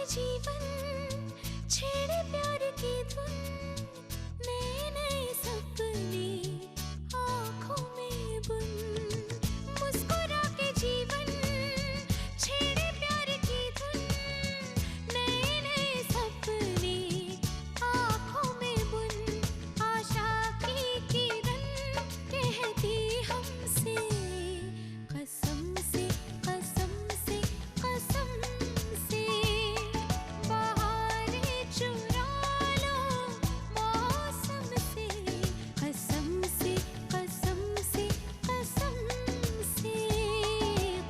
जीवन छेड़े प्यार की धुन, नए नए सपने आँखों में बुन। मुस्कुरा के जीवन छेड़े प्यार की धुन, नए नए सपने आँखों में बुन। आशा की किरण कहती हमसे कसम से कसम से कसम से, बहारें चुरा लो मौसम से, कसम से कसम से कसम से,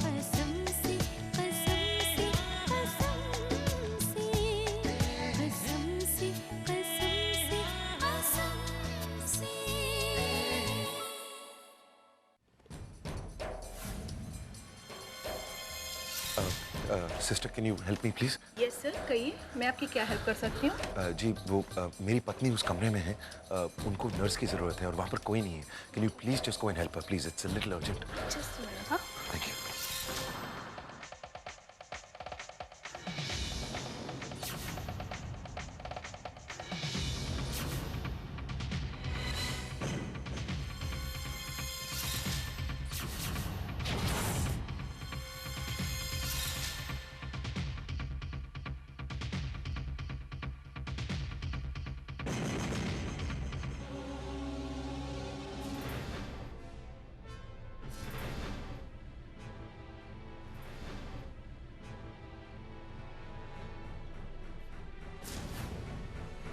कसम से कसम से कसम से, कसम से कसम से कसम से। Sister, can you help me please? Yes sir, कहिए, मैं आपकी क्या हेल्प कर सकती हूँ? जी वो मेरी पत्नी उस कमरे में है, उनको नर्स की जरूरत है और वहाँ पर कोई नहीं है। Can you please just go and help her please, it's a little urgent. Just minute. हाँ, thank you.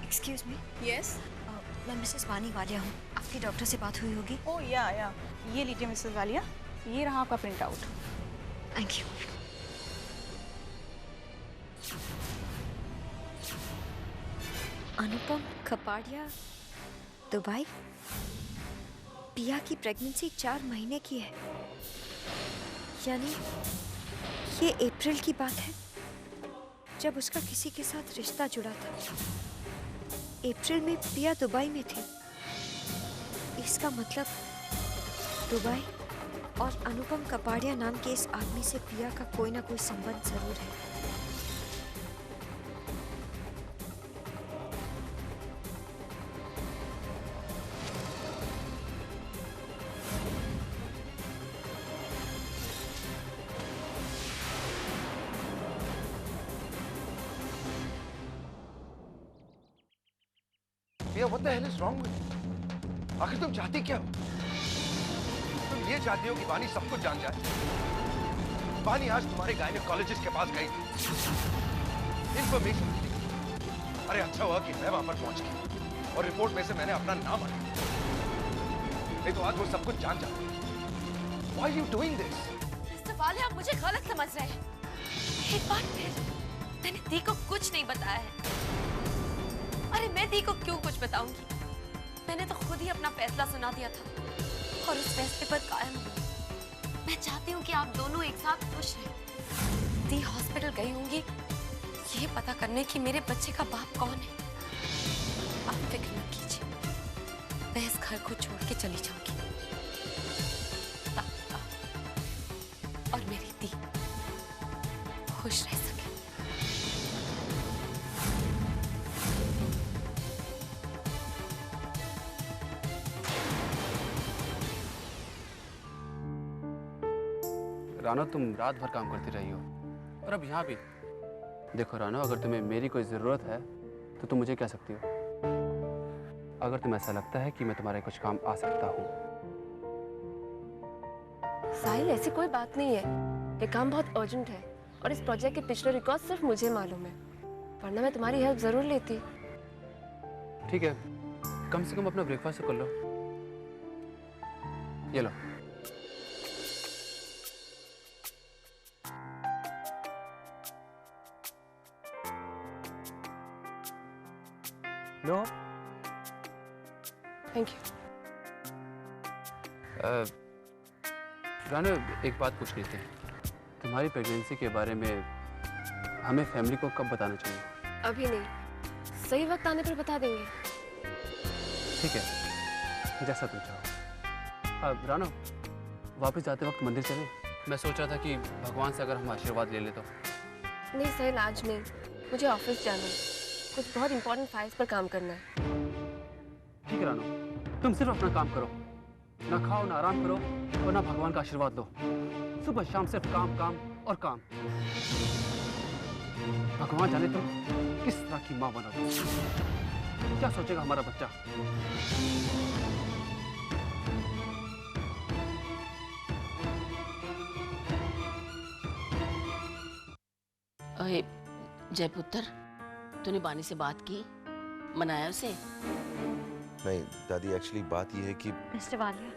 Excuse me, yes. मैं मिसेस वानी वालिया हूँ। आपकी डॉक्टर से बात हुई होगी। ओ या, ये लीजिए मिसेस वालिया, ये रहा आपका print out. Thank you. Anupam Kapadia, Dubai. पिया की प्रेगनेंसी 4 महीने की है, यानी ये अप्रैल की बात है जब उसका किसी के साथ रिश्ता जुड़ा था। अप्रैल में पिया दुबई में थी। इसका मतलब दुबई और अनुपम कपाड़िया नाम के इस आदमी से पिया का कोई ना कोई संबंध जरूर है। What the hell is wrong with you? आखिर तुम चाहती क्या हो? तुम ये चाहती हो कि वानी सब कुछ जान जाए? वानी आज तुम्हारे गायनेकोलॉजिस्ट के पास गई थी इंफॉर्मेशन। अरे अच्छा हुआ कि मैं वहां पर पहुंच गया और रिपोर्ट में से मैंने अपना नाम हटाया, नहीं तो आज वो सब कुछ जान जाती। Why are you doing this? Mister वाले, आप मुझे गलत समझ रहे हैं। एक बार फिर मैंने दी को कुछ नहीं बताया है। अरे मैं दी को क्यों कुछ बताऊंगी? मैंने तो खुद ही अपना फैसला सुना दिया था और उस फैसले पर कायम हूँ। मैं चाहती हूँ कि आप दोनों एक साथ खुश रहें। दी हॉस्पिटल गई होंगी ये पता करने कि मेरे बच्चे का बाप कौन है। आप फिक्र न कीजिए, मैं इस घर को छोड़ के चली जाऊंगी ताकि आप और मेरी दी खुश रह सके। रानो, तुम रात भर काम करती रही हो और अब यहाँ भी। देखो रानो, अगर तुम्हें मेरी कोई ज़रूरत है तो तुम मुझे कह सकती हो। अगर तुम्हें ऐसा लगता है कि मैं तुम्हारे कुछ काम आ सकता हूँ। साहिल, ऐसी कोई बात नहीं है। ये काम बहुत अर्जेंट है और इस प्रोजेक्ट के पिछले रिकॉर्ड सिर्फ मुझे मालूम है, वरना मैं तुम्हारी हेल्प जरूर लेती। ठीक है, कम से कम अपना ब्रेकफास्ट कर लो। ये लो। लो। Thank you. रानो, एक बात पूछनी थी। तुम्हारी प्रेगनेंसी के बारे में हमें फैमिली को कब बताना चाहिए? अभी नहीं, सही वक्त आने पर बता देंगे। ठीक है, जैसा तुम चाहो। रानो, वापस जाते वक्त मंदिर चले? मैं सोच रहा था कि भगवान से अगर हम आशीर्वाद ले ले तो। नहीं साहिल, आज नहीं। मुझे ऑफिस जाना है, कुछ बहुत इंपॉर्टेंट फाइल्स पर काम करना है। ठीक है रानू, तुम सिर्फ अपना काम करो, ना खाओ ना आराम करो और ना भगवान का आशीर्वाद लो। सुबह शाम सिर्फ काम काम और काम। भगवान जाने तुम किस तरह की माँ बना दो, क्या सोचेगा हमारा बच्चा। अरे जयपुत्र, तूने बानी से बात की, मनाया उसे? नहीं दादी, एक्चुअली बात यह है कि मिस्टर वालिया,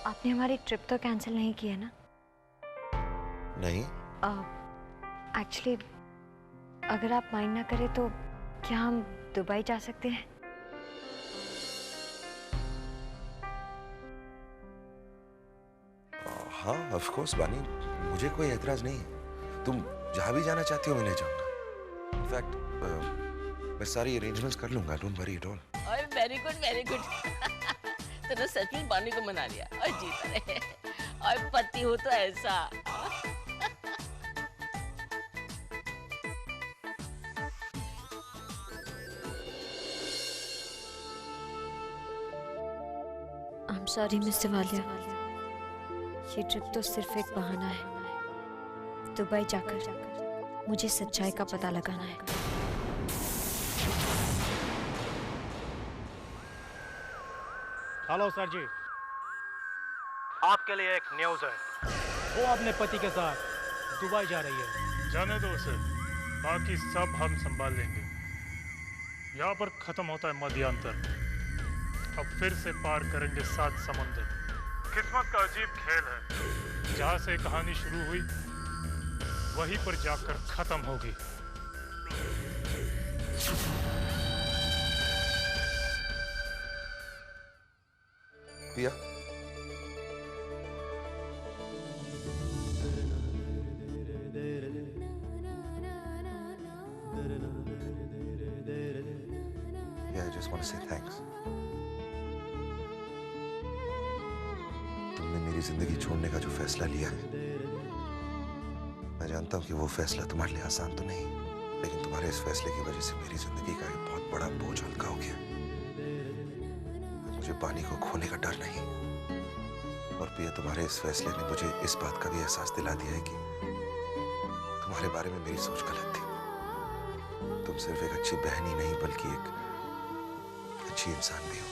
आपने हमारी ट्रिप तो कैंसिल नहीं की है ना? नहीं। एक्चुअली अगर आप माइंड ना करें तो क्या हम दुबई जा सकते हैं? हाँ ऑफ कोर्स बानी, मुझे कोई एतराज नहीं है। तुम जहाँ भी जाना चाहती हो मैं ले जाऊंगा। इनफैक्ट मैं सारी अरेंजमेंट्स कर लूंगा, डोंट वरी एट ऑल। ओए वेरी गुड वेरी गुड। तूने सच में बानी को मना लिया और जीत रहे। और पति हो तो ऐसा। I am sorry mister Walia, ये ट्रिप तो सिर्फ एक बहाना है। दुबई जाकर मुझे सच्चाई का पता लगाना है। हेलो सर जी, आपके लिए एक न्यूज़ है। वो अपने पति के साथ दुबई जा रही है। जाने दो उसे, बाकी सब हम संभाल लेंगे। यहाँ पर खत्म होता है मध्यांतर, अब फिर से पार करेंगे 7 समंदर। किस्मत का अजीब खेल है, जहाँ से कहानी शुरू हुई वहीं पर जाकर खत्म होगी। पिया, I just want to say thanks. तुमने मेरी जिंदगी छोड़ने का जो फैसला लिया है, मैं जानता हूँ कि वो फैसला तुम्हारे लिए आसान तो नहीं, लेकिन तुम्हारे इस फैसले की वजह से मेरी जिंदगी का एक बहुत बड़ा बोझ हल्का हो गया। मुझे पानी को खोने का डर नहीं। और पिया, तुम्हारे इस फैसले ने मुझे इस बात का भी एहसास दिला दिया है कि तुम्हारे बारे में मेरी सोच गलत थी। तुम सिर्फ एक अच्छी बहन ही नहीं बल्कि एक अच्छी इंसान भी हो।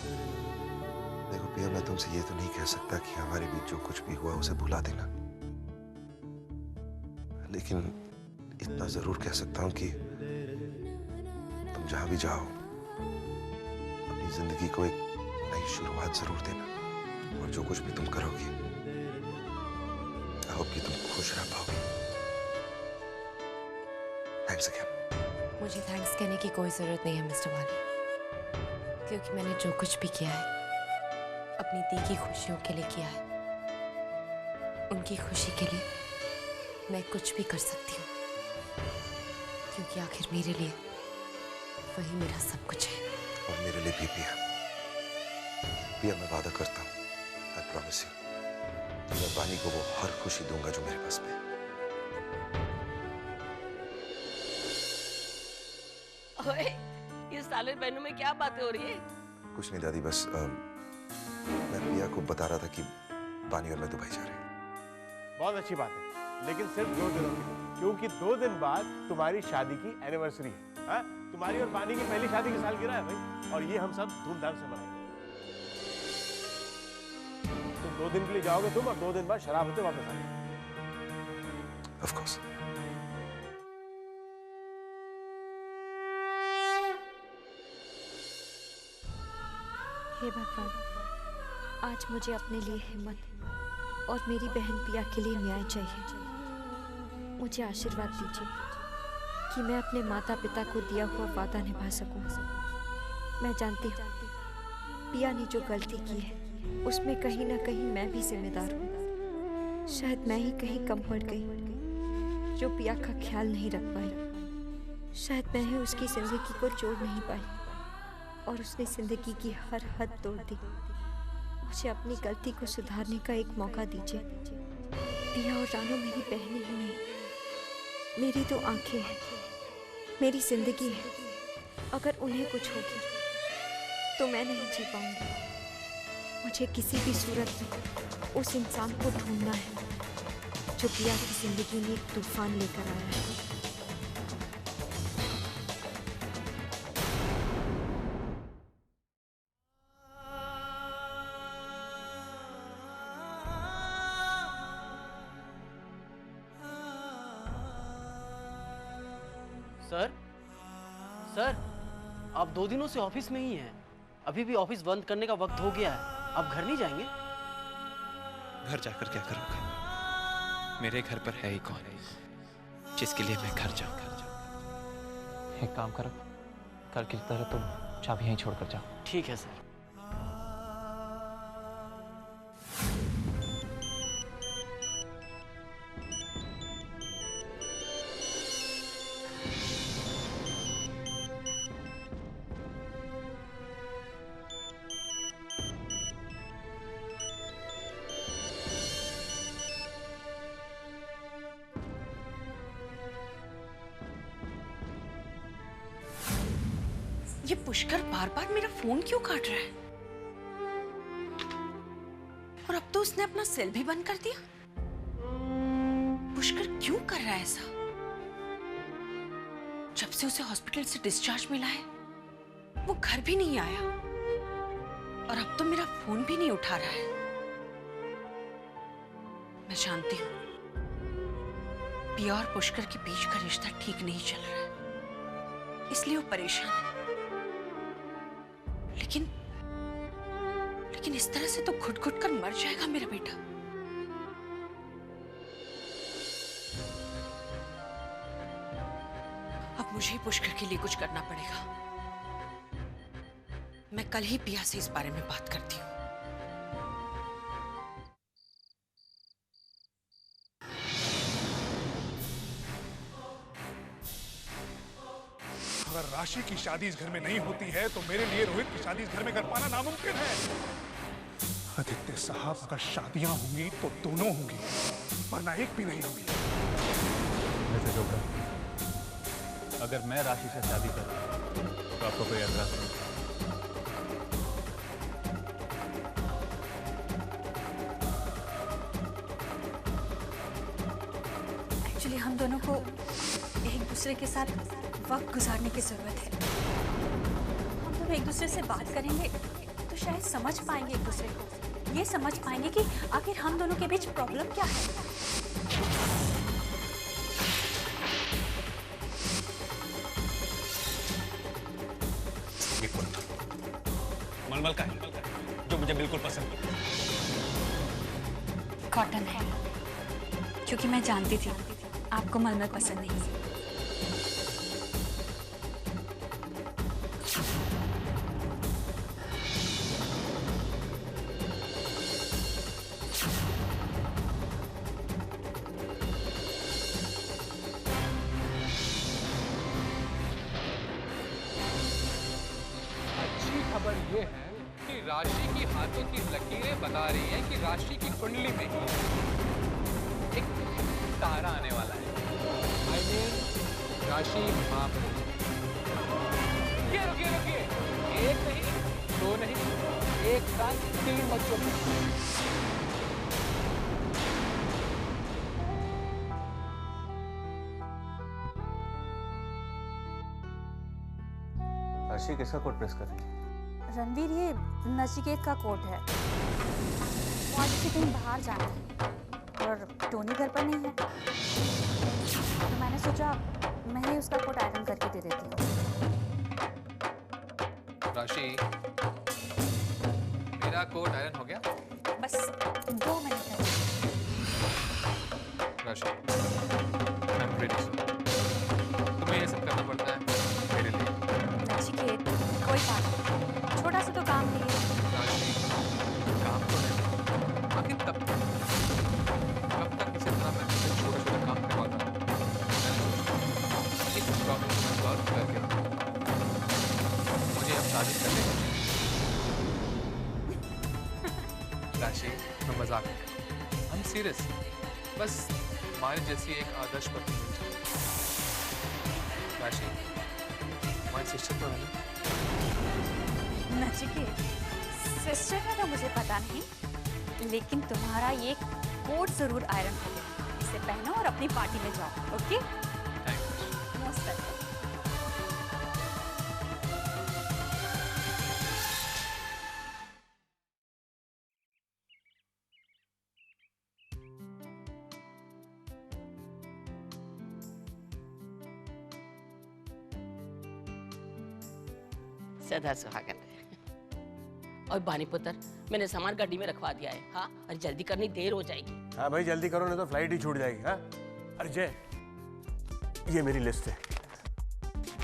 देखो पिया, मैं तुमसे ये तो नहीं कह सकता कि हमारे बीच जो कुछ भी हुआ उसे भुला देना, लेकिन इतना जरूर कह सकता हूं कि तुम जहां भी जाओ अपनी जिंदगी को एक नई शुरुआत जरूर देना। और जो कुछ भी तुम करोगी, आई होप कि तुम खुश रह पाओगी। Thanks again. मुझे थैंक्स कहने की कोई जरूरत नहीं है मिस्टर वाली, क्योंकि मैंने जो कुछ भी किया है अपनी दी की खुशियों के लिए किया है। उनकी खुशी के लिए मैं कुछ भी कर सकती हूँ, क्योंकि आखिर मेरे लिए वही मेरा सब कुछ है। और मेरे लिए भी पिया। पिया, मैं वादा करता हूँ, आई प्रॉमिस यू, कि मैं पानी को वो हर खुशी दूंगा जो मेरे पास में है। ओए, ये साले बहनों में क्या बातें हो रही है? कुछ नहीं दादी, बस मैं पिया को बता रहा था कि बानी और मैं दुबई जा रहे हैं। बहुत अच्छी बात है, लेकिन सिर्फ 2 दिनों के लिए, क्योंकि 2 दिन बाद तुम्हारी शादी की एनिवर्सरी है। हाँ? तुम्हारी और पानी की पहली शादी की सालगिरह है भाई, और ये हम सब धूमधाम से मनाएंगे। तुम 2 दिन के लिए जाओगे तुम, और 2 दिन बाद शराब होते वापस आएंगे। Of course. हे भगवान, आज मुझे अपने लिए हिम्मत और मेरी बहन पिया के लिए न्याय चाहिए। मुझे आशीर्वाद दीजिए कि मैं अपने माता पिता को दिया हुआ वादा निभा सकूं। मैं जानती हूँ पिया ने जो गलती की है उसमें कहीं ना कहीं मैं भी जिम्मेदार हूँ। शायद मैं ही कहीं कम पड़ गई जो पिया का ख्याल नहीं रख पाई। शायद मैं ही उसकी जिंदगी को जोड़ नहीं पाई और उसने जिंदगी की हर हद तोड़ दी। मुझे अपनी गलती को सुधारने का एक मौका दीजिए। पिया और रानू मेरी बहनें ही नहीं, मेरी तो आंखें हैं, मेरी जिंदगी है। अगर उन्हें कुछ हो गया तो मैं नहीं जी पाऊंगी। मुझे किसी भी सूरत में उस इंसान को ढूंढना है जो पिया की जिंदगी में एक तूफान लेकर आया है। सर, सर, आप 2 दिनों से ऑफिस में ही हैं। अभी भी ऑफिस बंद करने का वक्त हो गया है। आप घर नहीं जाएंगे? घर जाकर क्या करूँगा? मेरे घर पर है ही कौन जिसके लिए मैं घर जाऊँ? एक काम करो, कल की तरह तुम चाबी यहीं छोड़कर जाओ। ठीक है सर। ये पुष्कर बार बार मेरा फोन क्यों काट रहा है? और अब तो उसने अपना सेल भी बंद कर दिया। पुष्कर क्यों कर रहा है ऐसा? जब से उसे हॉस्पिटल से डिस्चार्ज मिला है वो घर भी नहीं आया और अब तो मेरा फोन भी नहीं उठा रहा है। मैं जानती हूँ पिया और पुष्कर के बीच का रिश्ता ठीक नहीं चल रहा है, इसलिए वो परेशान है। लेकिन इस तरह से तो घुट घुट कर मर जाएगा मेरा बेटा। अब मुझे ही पुष्कर के लिए कुछ करना पड़ेगा। मैं कल ही पिया से इस बारे में बात करती हूँ। अगर राशि की शादी इस घर में नहीं होती है तो मेरे लिए रोहित की शादी इस घर में कर पाना नामुमकिन है। आदित्य साहब, अगर शादियां होंगी तो दोनों होंगी, वरना एक भी नहीं होगी। वैसे जोकर, अगर मैं राशि से शादी करूं तो आपको कोई एतराज नहीं? एक्चुअली हम दोनों को एक दूसरे के साथ वक्त गुजारने की जरूरत है। हम दोनों एक दूसरे से बात करेंगे तो शायद समझ पाएंगे एक दूसरे को। ये समझ पाएंगे कि आखिर हम दोनों के बीच प्रॉब्लम क्या है। ये मलमल का है जो मुझे बिल्कुल पसंद नहीं। कॉटन है, क्योंकि मैं जानती थी आपको मलमल पसंद नहीं है। खबर ये है कि राशि की हाथों की लकीरें बता रही हैं कि राशि की कुंडली में एक तारा आने वाला है। I mean, राशि मां पर। रुकिए, एक नहीं, 2 नहीं, एक साथ 3 बच्चों पर। राशि किसका कोट प्रेस कर रही है? रणवीर, ये नचिकेत का कोट है। वो आज से कहीं बाहर जाना है और टोनी घर पर नहीं है, तो मैंने सोचा मैं ही उसका कोट आयरन करके दे देती हूँ। राशि, मेरा कोट आयरन हो गया? बस 2 मिनट है। राशि, आई एम रियली सॉरी। तुम्हें ये सब करना पड़ता है मेरे लिए। नचिकेत, कोई बात नहीं, छोटा सा तो काम नहीं है। काम तो है, आखिर कब तक इसी तरह मैं छोटे-छोटे काम करवाता हूँ। इस प्रॉब्लम को सॉल्व करके मुझे अब शादी करनी है। राशि, मैं मजाक नहीं, I'm serious। बस हमारी जैसी एक आदर्श पत्नी मिल जाए। राशि तुम्हारी सिस्टर तो नहीं? नचिकेत, सिस्टर का तो मुझे पता नहीं, लेकिन तुम्हारा ये कोट जरूर आयरन हो गया। इसे पहनो और अपनी पार्टी में जाओ, ओके? Most welcome. सदा सुहागन रहे। और बानी पुत्र, मैंने सामान गाड़ी में रखवा दिया है। हाँ, और जल्दी करनी, देर हो जाएगी। हाँ भाई जल्दी करो, नहीं तो फ्लाइट ही छूट जाएगी। हाँ अरे जय, ये मेरी लिस्ट है,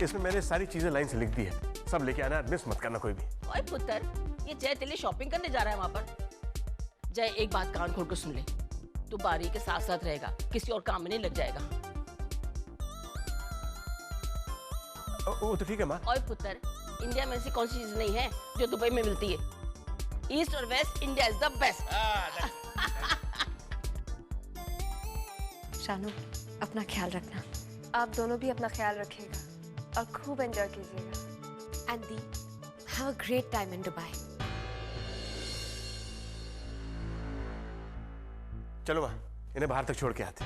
इसमें मैंने सारी चीजें लाइन से लिख दी है, सब लेके आना, मिस मत करना कोई भी। ओए पुत्र, ये जय तेरे लिए शॉपिंग करने जा रहा है वहाँ पर। जय एक बात कान खोल कर सुन ले, तू बारी के साथ साथ रहेगा, किसी और काम में नहीं लग जाएगा। वो तो ठीक है माँ। ओए पुत्र, इंडिया में ऐसी कौन सी चीज नहीं है जो दुबई में मिलती है? ईस्ट और west, India is the best. Shanu, अपना ख्याल रखना। आप दोनों भी अपना ख्याल रखिएगा और खूब एंजॉय कीजिएगा। And the, have a great time in Dubai. चलो माँ, इन्हें बाहर तक छोड़ के आते।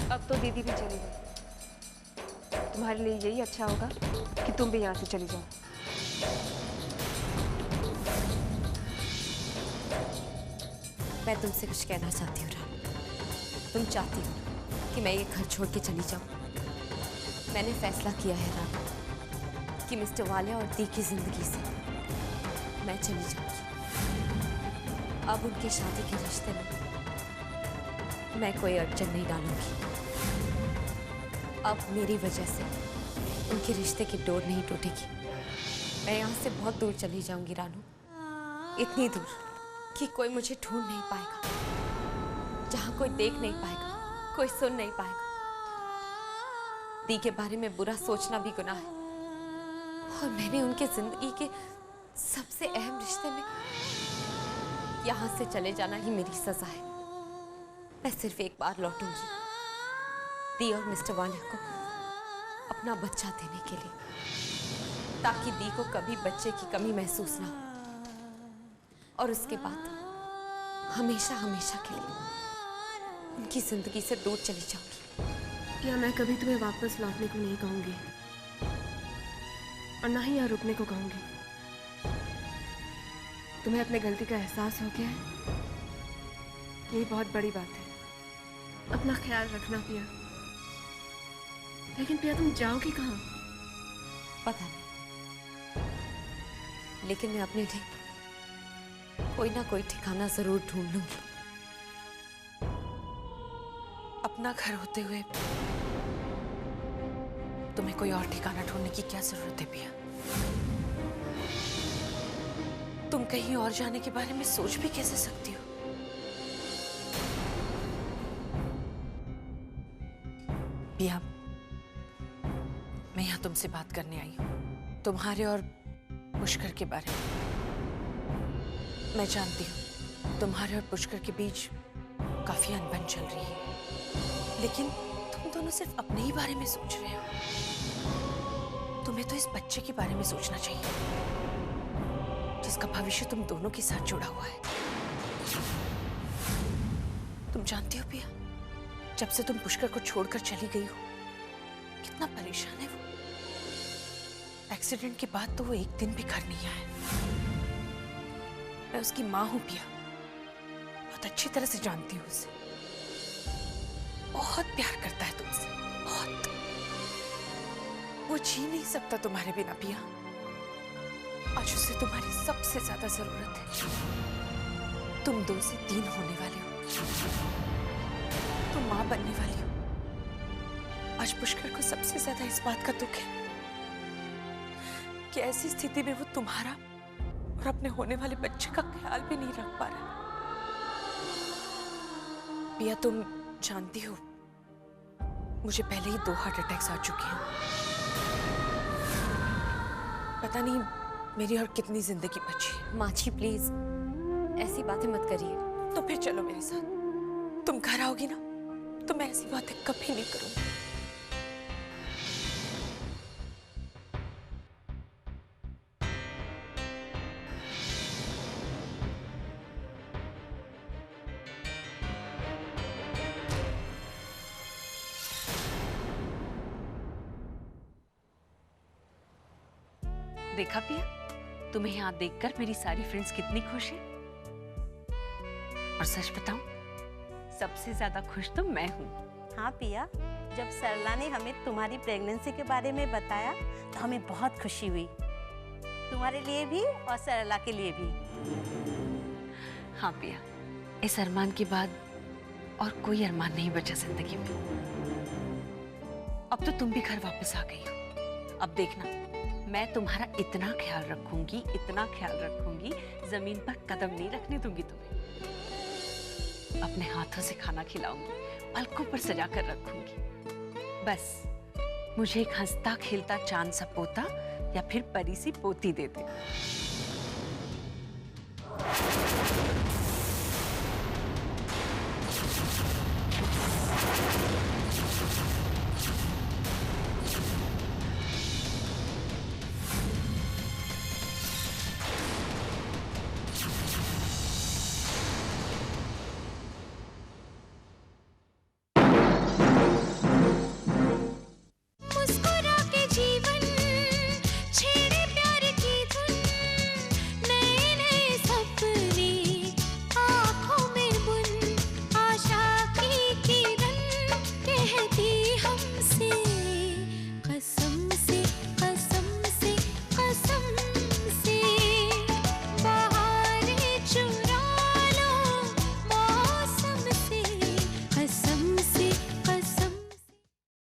अब तो दीदी भी चली गई, तुम्हारे लिए यही अच्छा होगा कि तुम भी यहाँ से चली जाओ। मैं तुमसे कुछ कहना चाहती हूँ राम। तुम चाहती हो कि मैं ये घर छोड़ के चली जाऊँ। मैंने फैसला किया है राम कि मिस्टर वालिया और दी की जिंदगी से मैं चली जाऊंगी। अब उनके शादी के रिश्ते में मैं कोई अड़चन नहीं डालूंगी। अब मेरी वजह से उनके रिश्ते की डोर नहीं टूटेगी। मैं यहाँ से बहुत दूर चली जाऊंगी रानू, इतनी दूर कि कोई मुझे ढूंढ नहीं पाएगा, जहाँ कोई देख नहीं पाएगा, कोई सुन नहीं पाएगा। दी के बारे में बुरा सोचना भी गुनाह है, और मैंने उनके जिंदगी के सबसे अहम रिश्ते में यहाँ से चले जाना ही मेरी सजा है। मैं सिर्फ एक बार लौटूंगी, दी और मिस्टर वालिया को अपना बच्चा देने के लिए, ताकि दी को कभी बच्चे की कमी महसूस ना हो। और उसके बाद हमेशा हमेशा के लिए उनकी जिंदगी से दूर चली जाऊंगी। क्या मैं कभी तुम्हें वापस लौटने को नहीं कहूंगी और ना ही यहाँ रुकने को कहूंगी। तुम्हें अपने गलती का एहसास हो गया है, यही बहुत बड़ी बात है। अपना ख्याल रखना पिया। लेकिन पिया तुम जाओगी कहाँ? पता नहीं, लेकिन मैं अपने लिए कोई ना कोई ठिकाना जरूर ढूंढ लूंगी। अपना घर होते हुए तुम्हें कोई और ठिकाना ढूंढने की क्या जरूरत है पिया? तुम कहीं और जाने के बारे में सोच भी कैसे सकती हो? पिया, मैं यहाँ तुमसे बात करने आई हूँ, तुम्हारे और पुष्कर के बारे में। मैं जानती हूँ तुम्हारे और पुष्कर के बीच काफी अनबन चल रही है, लेकिन तुम दोनों सिर्फ अपने ही बारे में सोच रहे हो। तुम्हें तो इस बच्चे के बारे में सोचना चाहिए, जिसका भविष्य तुम दोनों के साथ जुड़ा हुआ है। तुम जानती हो पिया, जब से तुम पुष्कर को छोड़कर चली गई हो, कितना परेशान है वो। एक्सीडेंट के बाद तो वो एक दिन भी घर नहीं आया। मैं उसकी माँ हूं पिया, बहुत अच्छी तरह से जानती हूँ उसे। बहुत प्यार करता है तुमसे, बहुत। वो जी नहीं सकता तुम्हारे बिना पिया। आज उसे तुम्हारी सबसे ज्यादा जरूरत है। तुम 2 से 3 होने वाले हो, तुम माँ बनने वाली हो। आज पुष्कर को सबसे ज्यादा इस बात का दुख है कि ऐसी स्थिति में वो तुम्हारा और अपने होने वाले बच्चे का ख्याल भी नहीं रख पा रहा। पिया, तुम जानती हो मुझे पहले ही 2 हार्ट अटैक्स आ चुके हैं। पता नहीं मेरी और कितनी जिंदगी बची। माची प्लीज, ऐसी बातें मत करिए। तो फिर चलो मेरे साथ। तुम घर आओगी ना तो मैं ऐसी बातें कभी नहीं करूंगी। देखा पिया, तुम्हें यहाँ देखकर मेरी सारी फ्रेंड्स कितनी खुश हैं। और सच बताऊं, सबसे ज्यादा खुश तो मैं हूँ। हाँ पिया, जब सरला ने हमें तुम्हारी प्रेगनेंसी के बारे में बताया तो हमें बहुत खुशी हुई, तुम्हारे लिए भी और सरला के लिए भी। हाँ पिया, इस अरमान के बाद और कोई अरमान नहीं बचा जिंदगी में। अब तो तुम भी घर वापस आ गई हो। अब देखना, मैं तुम्हारा इतना ख्याल रखूंगी, इतना ख्याल रखूंगी, जमीन पर कदम नहीं रखने दूंगी तुम्हें। अपने हाथों से खाना खिलाऊंगी, पलकों पर सजा कर रखूंगी। बस मुझे एक हंसता खेलता चांद सा पोता या फिर परी सी पोती दे दे।